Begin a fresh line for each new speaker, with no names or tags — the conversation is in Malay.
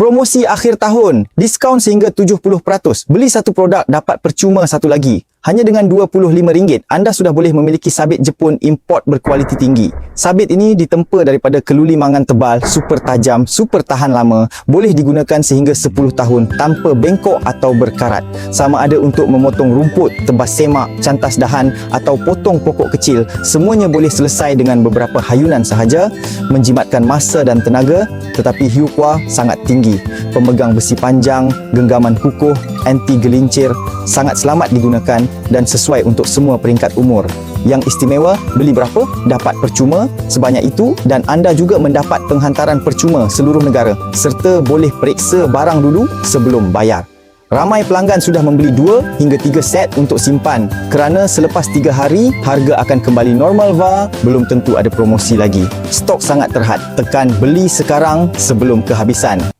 Promosi akhir tahun, diskaun sehingga 70%. Beli satu produk dapat percuma satu lagi. Hanya dengan RM25, anda sudah boleh memiliki sabit Jepun import berkualiti tinggi. Sabit ini ditempa daripada keluli mangan tebal, super tajam, super tahan lama, boleh digunakan sehingga 10 tahun tanpa bengkok atau berkarat. Sama ada untuk memotong rumput, tebas semak, cantas dahan atau potong pokok kecil, semuanya boleh selesai dengan beberapa hayunan sahaja, menjimatkan masa dan tenaga, tetapi hiu kuah sangat tinggi. Pemegang besi panjang, genggaman kukuh, anti gelincir, sangat selamat digunakan dan sesuai untuk semua peringkat umur. Yang istimewa, beli berapa, dapat percuma sebanyak itu dan anda juga mendapat penghantaran percuma seluruh negara serta boleh periksa barang dulu sebelum bayar. Ramai pelanggan sudah membeli 2 hingga 3 set untuk simpan kerana selepas 3 hari, harga akan kembali normal belum tentu ada promosi lagi. Stok sangat terhad. Tekan beli sekarang sebelum kehabisan.